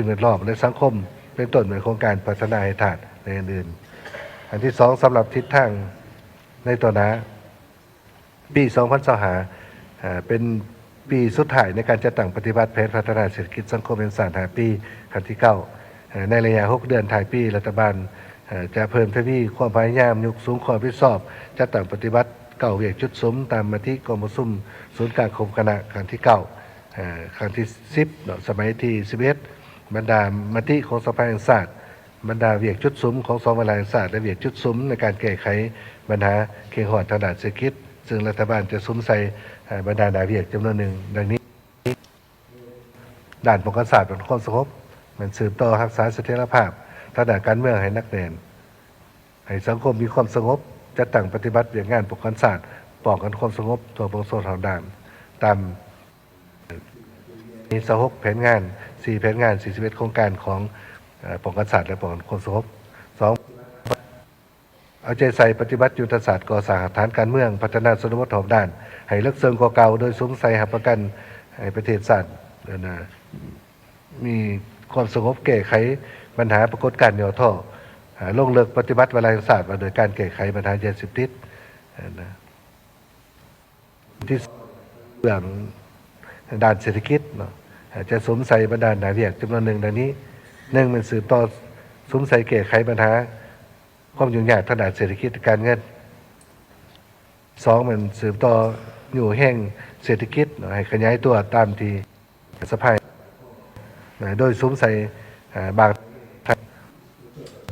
แวดล้อมและสังคมเป็นต้นในโครงการพัฒนาให้ฐานในอื่นๆอันที่2สำหรับทิศทางในตัวหน้าปี2025เป็นปีสุดท้ายในการจัดตั้งปฏิบัติแผนพัฒนาเศรษฐกิจสังคมแห่งชาติ5ปีครั้งที่9ในระยะ6เดือนท้ายปีรัฐบาลจะเพิ่มทวีความพยายามยกสูงความรับผิดชอบจัดตั้งปฏิบัติ9เวียกจุดสมตามมติกองประชุมศูนย์การคมคณะครั้งที่9ครั้งที่10สมัยที่11บรรดามติของสภาแห่งชาติบรรดาเวียกจุดสุมของสองวารแห่งชาติและเวียกจุดสุมในการแก้ไขปัญหาเข่งหอดทางด้านเศรษฐกิจซึ่งรัฐบาลจะสุมใส่บรรดาดาเวียกจำนวนหนึ่งดังนี้ด่านป้องกันศาสตร์เป็นความสงบมันสืบต่อรักษาเสถียรภาพทางด้านการเมืองให้นักแน่นให้สังคมมีความสงบจัดตั้งปฏิบัติอย่างงานป้องกันศาสตร์ป้องกันความสงบตัวปวงชนทางด้านตามมี26แผนงาน4แผนงาน41โครงการของป้องกันศาสตร์และป้องกันความสงบ2เอาใจใส่ปฏิบัติยุทธศาสตร์ก่อสร้างฐานการเมืองพัฒนาชนบททอบด้านให้เลิกเซิงกว่าเก่าโดยสมใส่หับประกันให้ประเทศชาติมีความสงบแก้ไขปัญหาปรากฏการณ์ย่อท่อลงเลิกปฏิบัติวารศาสตร์โดยการแก้ไขปัญหายาเสพติดที่เรื่องด้านเศรษฐกิจจะสมใส่บรรดาหนาเวียกจำนวนหนึ่งดังนี้1มันสืบต่อสมใส่แก้ไขปัญหาความยุ่งยากทางด้านเศรษฐกิจการเงิน2มันสืบต่ออยู่แห่งเศรษฐกิจให้ขยายตัวตามที่สภาโดยสมใส่บาง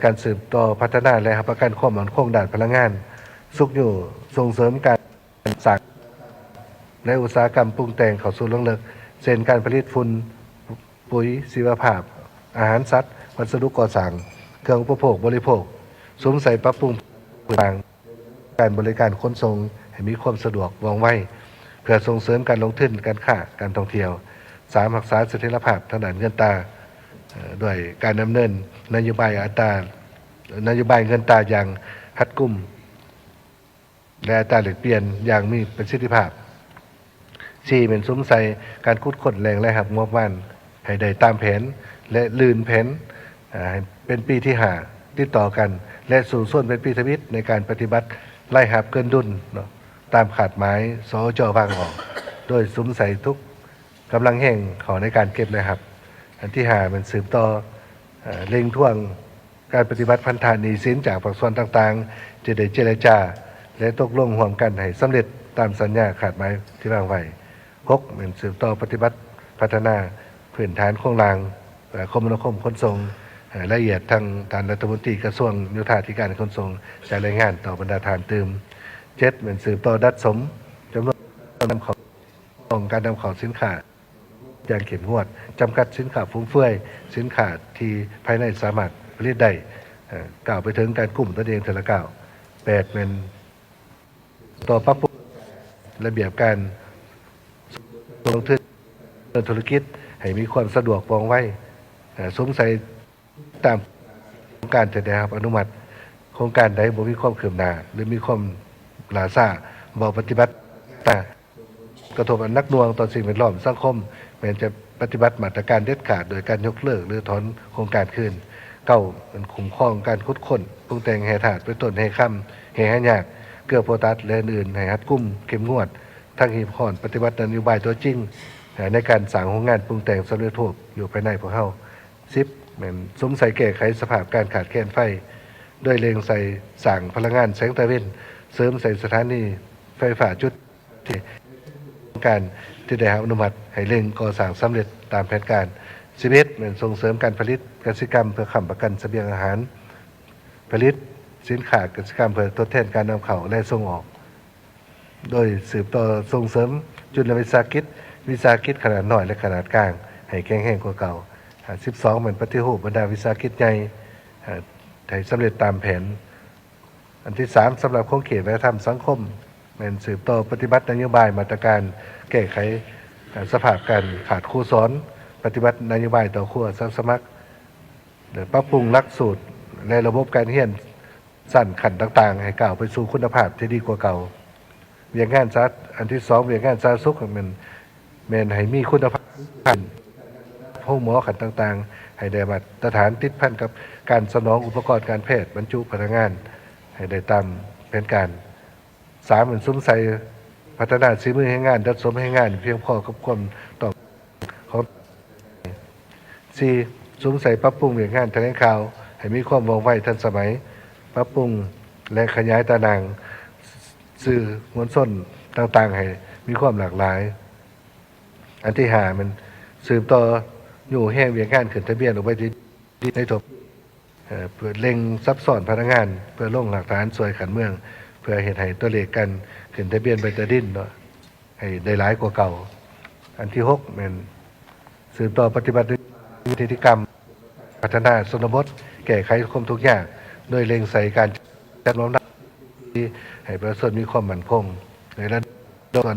การสืบต่อพัฒนาและประกันความมั่นคงด้านพลังงานสุขอยู่ส่งเสริมการสร้างและอุตสาหกรรมปรุงแต่งเข้าสู่เรื่องเลิกเช่นการผลิตฝุ่นปุ๋ยชีวภาพอาหารสัตว์วัสดุก่อสร้างเครื่องอุปโภคบริโภคสวมใส่ปรับปรุงการบริการขนส่งให้มีความสะดวกว่องไวเพื่อส่งเสริมการลงทุนการค้าการท่องเที่ยว3รักษาเสถียรภาพทางด้านเงินตราด้วยการดำเนินนโยบายเงินตราอย่างรัดกุมและอัตราแลกเปลี่ยนอย่างมีประสิทธิภาพ4เป็นสมใส่การคุดขนแรงและหักงบประมาณให้ได้ตามแผนและลื่นแผนเป็นปีที่5ติดต่อกันและสู่ส่วนเป็นปีทวิตในการปฏิบัติไล่หับเกินดุลตามขาดหมายสจวางออกโดยสมใส่ทุกกำลังแห่งขอในการเก็บเลยครับอันที่5มันสืบต่อเล็งท่วงการปฏิบัติพันธานีสินจากภาคส่วนต่างๆจะได้เจรจาและตกลงร่วมกันให้สำเร็จตามสัญญาขาดหมายที่วางไว้6มันสืบต่อปฏิบัติพัฒนาพื้นฐานโครงรางคมนาคมขนส่งละเอียดทางการรัฐมนตรีกระทรวงโยธาธิการขนส่งจะรายงานต่อบรรดาฐานเติม7มันสืบต่อดัดสมจำนวนนำของการนำของสินค้าอย่างเข้มงวดจำกัดสินค้าฟุ่มเฟือยสินค้าที่ภายในสามารถผลิตได้กล่าวไปถึงการกลุ่มตัวเองเทละ9 8เป็นต่อปรับปรุงระเบียบการลงทุนธุรกิจให้มีความสะดวกว่องไวสมใส่ตามโครงการจะได้รับอนุมัติโครงการใดบ่มีความเขื่อมหนาหรือมีความลาซ่าบ่ปฏิบัติกระทบนักหน่วงต่อสิ่งแวดล้อมสังคมแม้จะปฏิบัติมาตรการเด็ดขาดโดยการยกเลิกหรือถอนโครงการคืนมันคุ้มครองการคุดค้นปรุงแต่งแห่ถาดไปต้นแห่ค่ำแห่หายากเกลือโพตัสและอื่นให้รัดกุมเข้มงวดทั้งหีบห่อนปฏิบัตินโยบายตัวจริง ในการสร้างโรงงานปรุงแต่งสำเร็จรูปอยู่ภายในพวกเฮา10เหมือนสมใส่แก้ไขสภาพการขาดแคลนไฟด้วยเล็งใส่สร้างพลังงานแสงตะเวนเสริมใส่สถานีไฟฟ้าจุดที่การที่ได้รับอนุมัติให้เร่งก่อสร้างสำเร็จตามแผนการ11เหมือนส่งเสริมการผลิตกสิกรรมเพื่อค้ำประกันเสบียงอาหารผลิตสินค้ากสิกรรมเพื่อทดแทนการนำเข้าและส่งออกโดยสืบต่อส่งเสริมจุลวิสาหกิจขนาดน้อยและขนาดกลางให้แข็งแรงกว่าเก่า12เหมือนปฏิรูปบรรดาวิสาหกิจใหญ่ให้สำเร็จตามแผนอันที่3สำหรับโครงข่ายวัฒนธรรมสังคมเป็นสืบต่อปฏิบัตินโยบายมาตรการแก้ไขสภาพการขาดครูสอนปฏิบัตินโยบายต่อครูอาสาสมัครปรับปรุงหลักสูตรและระบบการเรียนสั้นขันต่างๆให้ก้าวไปสู่คุณภาพที่ดีกว่าเก่าเวียงงานซัดอันที่2เวียงงานสาธารณสุขมันให้มีคุณภาพห้องหมอขันต่างๆให้ได้มาตรฐานติดพันกับการสนองอุปกรณ์การแพทย์บรรจุพนักงานให้ได้ตามแผนการ3เหมือนซุ้มใส่พัฒนาฝีมือให้งานดัดสมให้งานเพียงพอกับความต้องของ4ซุ้มใส่ปรับปรุงเวียงงานแถลงข่าวให้มีความว่องไวทันสมัยปรับปรุงและขยายตารางสื่อมวลชนต่างๆให้มีความหลากหลายอันที่5มันสืบต่ออยู่แห้งเวียงงานขึ้นทะเบียนออกไปที่ในทบเพื่อเล็งซับซ้อนพนักงานเพื่อลงหลักฐานสวยขันเมืองเพื่อเห็นให้ตัวเลขกันขึ้นทะเบียนใบตะดินเนาะให้ได้หลายกว่าเก่าอันที่6มันสืบต่อปฏิบัติวิธีกรรมพัฒนาชนบทแก้ไขความทุกข์ยากโดยเล็งใส่การจัดลำดับที่ให้ประชาชนมีความมั่นคงในระดับส่วน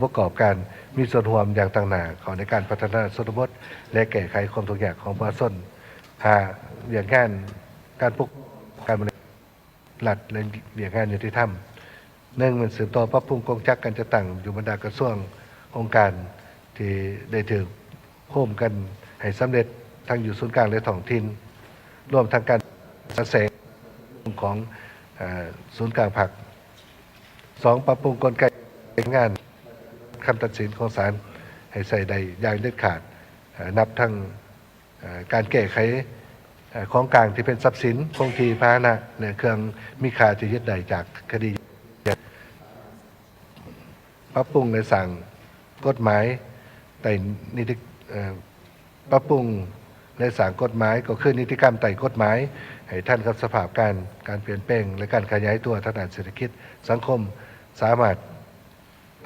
ประกอบการมีส่วนร่วมอย่างต่างหน้าของในการพัฒนาชนบทและแก้ไขความทุกข์ยากของประชาชนเรื่องงานการปกการบริหารรัฐและเรื่องงานยุติธรรมมันสืบต่อปรับปรุงกองจักรการจัดตั้งอยู่บรรดากระทรวงองค์การที่ได้ถือโฮมกันให้สำเร็จทั้งอยู่ศูนย์กลางและท้องถิ่นร่วมทางการกระแสของศูนย์กลางภาค2ปรับปรุงกลไกงานคำตัดสินของศาลให้ใส่ได้อย่างเด็ดขาดนับทั้งการแก้ไขของกลางที่เป็นทรัพย์สินคงที่พาหนะและเครื่องมีค่าที่ยึดได้จากคดีปรับปรุงและสั่งกฎหมายแต่นิติปรับปรุงและสั่งกฎหมายก็คือนิติกรรมไต่กฎหมายให้ท่านกับสภาพการเปลี่ยนแปลงและการขยายตัวทางด้านเศรษฐกิจสังคมสามารถ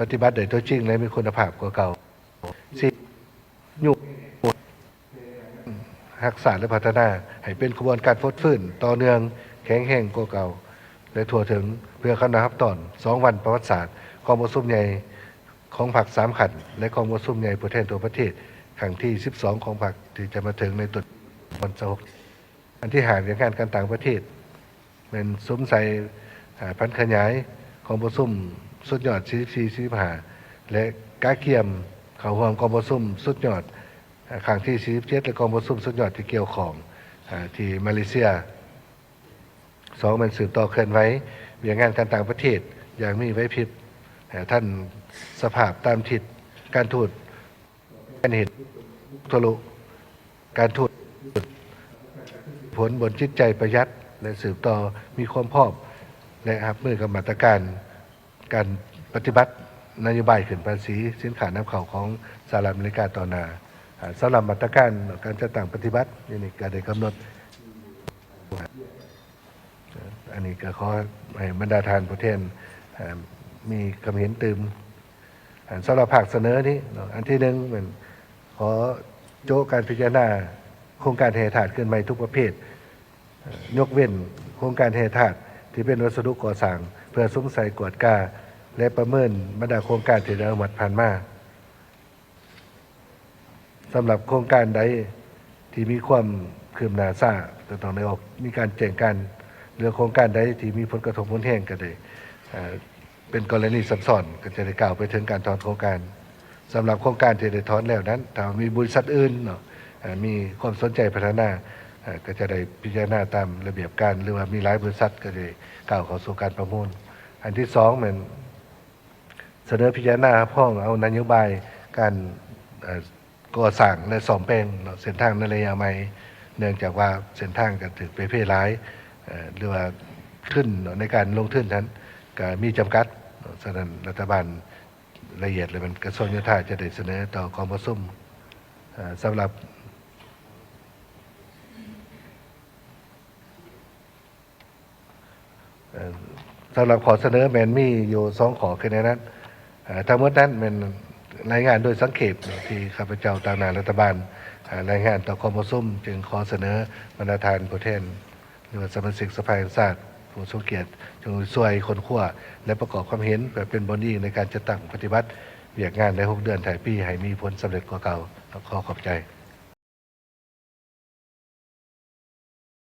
ปฏิบัติได้ตัวจริงและมีคุณภาพกว่าเก่ายุรักษาและพัฒนาให้เป็นกระบวนการฟดฟื้นต่อเนื่องแข็งแรงกว่าเก่าและทั่วถึงเพื่อคณะรับตอน2วันประวัติศาสตร์กองประชุมใหญ่ของพรรค3ขันและกองประชุมใหญ่ผู้แทนตัวประเทศครั้งที่12ของพรรคที่จะมาถึงในตุลาวันที่6อันที่5เรื่องการต่างประเทศเป็นสมใส่พันขยายของประชุมสุดยอด44-45และกาเกียมเขาห่วงกองประชุมสุดยอดครั้งที่47และกองประชุมสุดยอดที่เกี่ยวของที่มาเลเซีย2มันสืบต่อเคลื่อนไหวเรื่องงานการต่างประเทศอย่างมีไว้พริบท่านสภาพตามทิศการทูตการเหตุทะลุการทูตผลบนจิตใจประยัดและสืบต่อมีความพร้อมและรับมือกับมาตรการการปฏิบัตินโยบายขึ้นภาษีสินค้านำเข้าของสหรัฐอเมริกาต่อหน้าสำหรับมาตรการการจัดตั้งปฏิบัตินี่ก็ได้กำหนดอันนี้ก็ขอให้บรรดาทานผู้แทนมีความเห็นตื่มสำหรับภาคเสนอนี้อันที่1มันขอโจ้การพิจารณาโครงการแห่ธาตุขึ้นใหม่ทุกประเภทยกเว้นโครงการแห่ธาตุที่เป็นวัสดุก่อสร้างเพื่อซุ้มใส่กวดกาและประเมินบรรดาโครงการที่ได้อนุมัติผ่านมาสำหรับโครงการใดที่มีความคืบหน้าช้าจะต้องได้ออกมีการแจ้งการเรื่องโครงการใดที่มีผลกระทบผลแห้งก็ได้เป็นกรณีซับซ้อนก็จะได้กล่าวไปถึงการถอนโครงการสำหรับโครงการที่ได้ถอนแล้วนั้นถ้ามีบริษัทอื่นเนาะมีความสนใจพัฒนาก็จะได้พิจารณาตามระเบียบการหรือว่ามีหลายบริษัทก็ได้กล่าวเข้าสู่การประมูลอันที่2เหมือนเสนอพิจารณาพ้องเอานโยบาย การก่อสร้างและซ่อมแปลงเส้นทางในระยะใหม่เนื่องจากว่าเส้นทางก็ถือไปเพหลายหรือว่าขึ้นในการลงทุนนั้นก็มีจำกัดฉะนั้นรัฐบาลละเอียดเลยมันกระทรวงโยธาจะได้เสนอต่อกองประชุมสำหรับขอเสนอแมนมีอยู่2 ข้อคือในนั้นทั้งหมดนั้นเป็นรายงานโดยสังเขปที่ข้าพเจ้าต่างหน้ารัฐบาลรายงานต่อกองประชุมจึงขอเสนอบรรดาทานผู้แทนหรือว่าสมาชิกสภาแห่งชาติผู้ทรงเกียรติจงช่วยคนขั้วและประกอบความเห็นแบบเป็นบอดี้ในการจัดตั้งปฏิบัติเวียกงานใน6 เดือนถ่ายปีให้มีผลสำเร็จกว่าเก่าขอขอบใจ